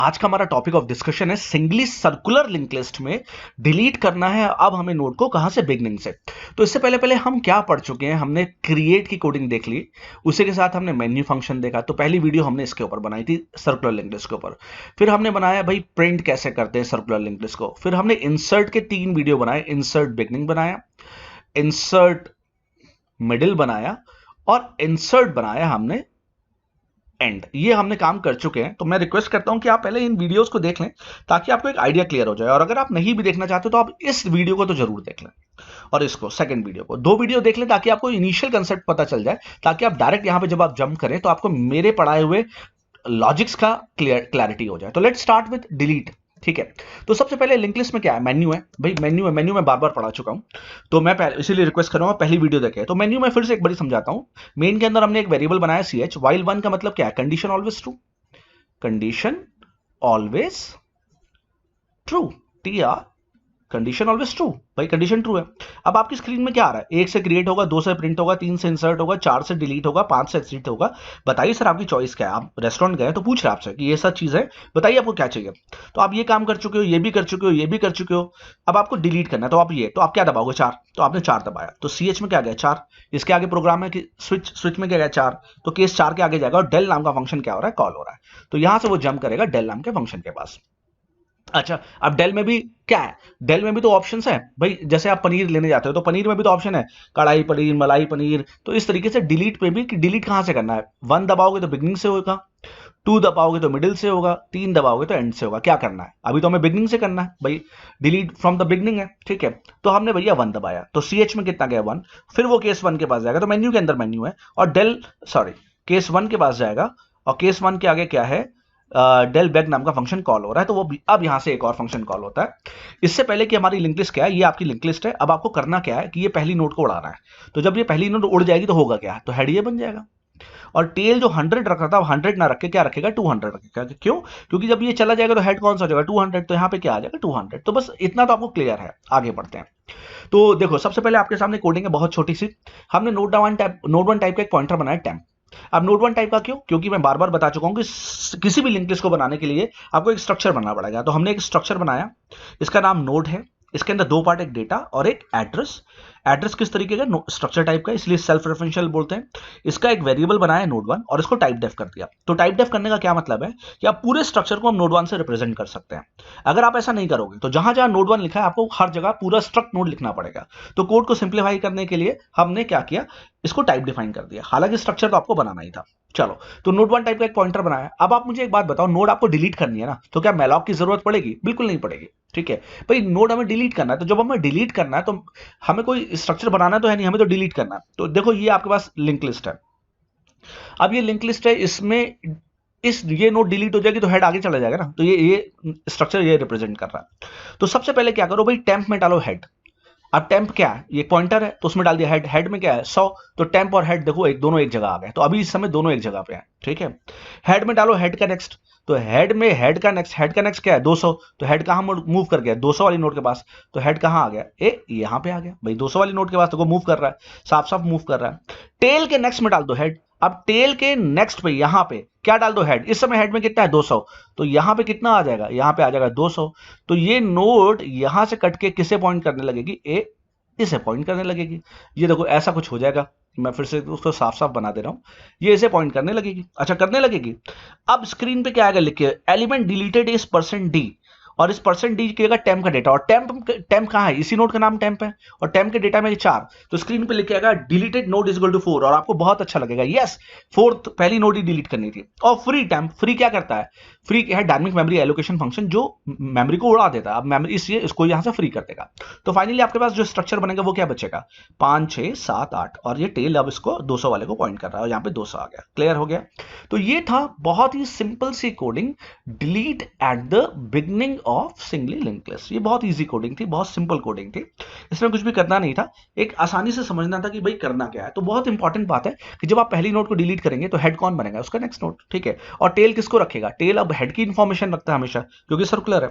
आज का हमारा टॉपिक ऑफ डिस्कशन है सिंगली सर्कुलर लिंक लिस्ट में डिलीट करना है अब हमें नोड को कहां से, बिगनिंग से। तो इससे पहले पहले हम क्या पढ़ चुके हैं, हमने क्रिएट की कोडिंग देख ली, उसी के साथ हमने मेन्यू फंक्शन देखा। तो पहली वीडियो हमने इसके ऊपर बनाई थी, सर्कुलर लिंक लिस्ट के ऊपर। फिर हमने बनाया भाई प्रिंट कैसे करते हैं सर्कुलर लिंक लिस्ट को। फिर हमने इंसर्ट के 3 वीडियो बनाए, इंसर्ट बिगनिंग बनाया, इंसर्ट मिडिल बनाया और इंसर्ट बनाया हमने एंड। ये हमने काम कर चुके हैं। तो मैं रिक्वेस्ट करता हूं कि आप पहले इन वीडियोस को देख लें ताकि आपको एक आइडिया क्लियर हो जाए। और अगर आप नहीं भी देखना चाहते तो आप इस वीडियो को तो जरूर देख लें और इसको सेकंड वीडियो को, 2 वीडियो देख लें ताकि आपको इनिशियल कंसेप्ट पता चल जाए, ताकि आप डायरेक्ट यहां पे जब आप जंप करें तो आपको मेरे पढ़ाए हुए लॉजिक्स का क्लैरिटी हो जाए। तो लेट्स स्टार्ट विद डिलीट। ठीक है, तो सबसे पहले लिंक लिस्ट में क्या है, मेन्यू है भाई। मेन्यू है, मेन्यू में बार बार पढ़ा चुका हूं, तो मैं इसीलिए रिक्वेस्ट करूंगा पहली वीडियो देखें। तो मेन्यू में फिर से एक बार समझाता हूं। मेन के अंदर हमने एक वेरिएबल बनाया ch, while 1 का मतलब क्या है, condition always true, condition always true, TR, condition always true. भाई कंडीशन ट्रू है। अब आपकी स्क्रीन में क्या आ रहा है, 1 से क्रिएट होगा, 2 से प्रिंट होगा, 3 से इंसर्ट होगा, 4 से डिलीट होगा, 5 से एग्जिट होगा। बताइए सर आपकी चॉइस क्या है। आप रेस्टोरेंट गए तो पूछ रहे हैं आपसे कि ये सब चीज है, बताइए आपको क्या चाहिए। तो आप ये काम कर चुके हो, ये भी कर चुके हो, ये भी कर चुके हो। अब आपको डिलीट करना है तो आप ये, तो आप क्या दबाओगे, 4। तो आपने 4 दबाया तो CH में क्या गया, 4। इसके आगे प्रोग्राम है कि स्विच में क्या गया, 4। तो केस 4 के आगे जाएगा और डेल नाम का फंक्शन क्या हो रहा है, कॉल हो रहा है। तो यहां से वो जंप करेगा डेल नाम के फंक्शन के पास। अच्छा, अब डेल में भी क्या है, डेल में भी तो ऑप्शंस है भाई। जैसे आप पनीर लेने जाते हो तो पनीर में भी तो ऑप्शन है, कढ़ाई पनीर, मलाई पनीर। तो इस तरीके से डिलीट पे भी, कि डिलीट कहां से करना है, 1 दबाओगे तो बिगनिंग से होगा, 2 दबाओगे तो मिडिल से होगा, 3 दबाओगे तो एंड से होगा। क्या करना है, अभी तो हमें बिगनिंग से करना है भाई, डिलीट फ्रॉम द बिगनिंग है। ठीक है, तो हमने भैया 1 दबाया तो CH में कितना गया, 1। फिर वो केस 1 के पास जाएगा, तो मेन्यू के अंदर मेन्यू है और केस 1 के पास जाएगा और केस 1 के आगे क्या है, डेल बैक नाम का फंक्शन कॉल हो रहा है। तो वो अब यहां से एक और फंक्शन कॉल होता है। इससे पहले कि हमारी लिंक लिस्ट क्या है, ये आपकी लिंक लिस्ट है। अब आपको करना क्या है कि ये पहली नोड को उड़ाना है। तो जब ये पहली नोड उड़ जाएगी तो होगा क्या, तो हेड ये बन जाएगा। और टेल जो 100 रख रहा था, 100 ना रख के क्या रखेगा, 200 रखेगा। क्यों, क्योंकि जब ये चला जाएगा तो हेड कौन सा हो जाएगा, 200। तो यहाँ पे क्या आ जाएगा, 200। तो बस इतना तो आपको क्लियर है। आगे बढ़ते हैं। तो देखो सबसे पहले आपके सामने कोडिंग है बहुत छोटी सी। हमने नोड 1 टाइप का एक पॉइंटर बनाया, टेम्प। अब नोड 1 टाइप का क्यों, क्योंकि मैं बार बार बता चुका हूं कि किसी भी लिंक लिस्ट को बनाने के लिए आपको एक स्ट्रक्चर बनाना पड़ेगा। तो हमने एक स्ट्रक्चर बनाया, इसका नाम नोड है। इसके अंदर 2 पार्ट, एक डेटा और एक एड्रेस। एड्रेस किस तरीके का, स्ट्रक्चर टाइप का, इसलिए सेल्फ रेफरेंशियल बोलते हैं। इसका एक वेरिएबल बनाया नोड 1 और इसको टाइप डेफ कर दिया। तो टाइप डेफ करने का क्या मतलब है कि आप पूरे स्ट्रक्चर को हम नोड 1 से रिप्रेजेंट कर सकते हैं। अगर आप ऐसा नहीं करोगे तो जहां जहां नोड 1 लिखा है आपको हर जगह पूरा स्ट्रक्ट नोड लिखना पड़ेगा। तो कोड को सिंप्लीफाई करने के लिए हमने क्या किया, इसको टाइप डिफाइन कर दिया। हालांकि स्ट्रक्चर तो आपको बनाना ही था। चलो, तो नोड 1 टाइप का एक पॉइंटर बनाया। अब आप मुझे एक बात बताओ, नोड आपको डिलीट करनी है ना, तो क्या मैलॉक की जरूरत पड़ेगी, बिल्कुल नहीं पड़ेगी। ठीक है भाई, नोड हमें डिलीट करना है। तो जब हमें डिलीट करना है तो हमें कोई स्ट्रक्चर बनाना तो है नहीं, हमें तो डिलीट करना है। तो देखो ये आपके पास लिंक लिस्ट है। अब ये लिंक लिस्ट है, इसमें ये नोड डिलीट हो जाएगी तो हेड आगे चला जाएगा ना। तो ये स्ट्रक्चर ये रिप्रेजेंट कर रहा है। तो सबसे पहले क्या करो भाई, टेम्प में डालो हेड। अब टेम्प क्या है, ये पॉइंटर है तो उसमें डाल दिया हेड। हेड में क्या है, 100। तो टेम्प और हेड देखो दोनों एक जगह आ गए। तो अभी इस समय दोनों एक जगह पे है। ठीक है, हेड में डालो हेड का नेक्स्ट। तो हेड में हेड का नेक्स्ट क्या है, 200। तो हेड कहां मूव कर गया, 200 वाली नोड के पास। तो हेड कहां आ गया, यहां पे आ गया भाई, 200 वाली नोड के पास। तो मूव कर रहा है, साफ साफ मूव कर रहा है। टेल के नेक्स्ट में डाल दो हेड। अब टेल के नेक्स्ट पे यहां पे क्या डाल दो, हेड। इस समय हेड में कितना है, 200। तो यहां पे कितना आ जाएगा, यहां पे आ जाएगा 200। तो ये नोड यहां से कट के किसे पॉइंट करने लगेगी, इसे पॉइंट करने लगेगी। ये देखो ऐसा कुछ हो जाएगा। मैं फिर से उसको साफ साफ बना दे रहा हूं, ये इसे पॉइंट करने लगेगी। अच्छा, करने लगेगी। अब स्क्रीन पे क्या आएगा, लिखिए एलिमेंट डिलीटेड इज %d। और इस %d की जगह टेम्प का डेटा। और टेम्प कहां है, इसी नोड का नाम टेम्प है और टेम्प के डेटा में 4। तो स्क्रीन पे लिखा आएगा deleted node is equal to 4। और आपको बहुत अच्छा लगेगा, यस 4th पहली नोड ही डिलीट करनी थी। और फ्री टेम्प, फ्री क्या करता है, फ्री है डायनेमिक मेमोरी एलोकेशन फंक्शन जो मेमोरी को उड़ा देता है। अब मेमोरी इसलिए इसको यहां से फ्री कर देगा। तो फाइनली आपके पास जो स्ट्रक्चर बनेगा वो क्या बचेगा, 5 6 7 8। और ये टेल अब इसको 200 वाले को पॉइंट कर रहा है और यहाँ पे 200 आ गया। क्लियर हो गया। तो ये था बहुत ही सिंपल सी coding, delete at the beginning of singly link list. ये बहुत इजी कोडिंग थी, बहुत सिंपल कोडिंग थी। इसमें कुछ भी करना नहीं था, एक आसानी से समझना था कि भाई करना क्या है। तो बहुत इंपॉर्टेंट बात है कि जब आप पहली नोड को डिलीट करेंगे तो हेड कौन बनेगा, उसका नेक्स्ट नोड। ठीक है, और टेल किसको रखेगा, टेल अब हेड की इंफॉर्मेशन रखता है हमेशा, क्योंकि सर्कुलर है।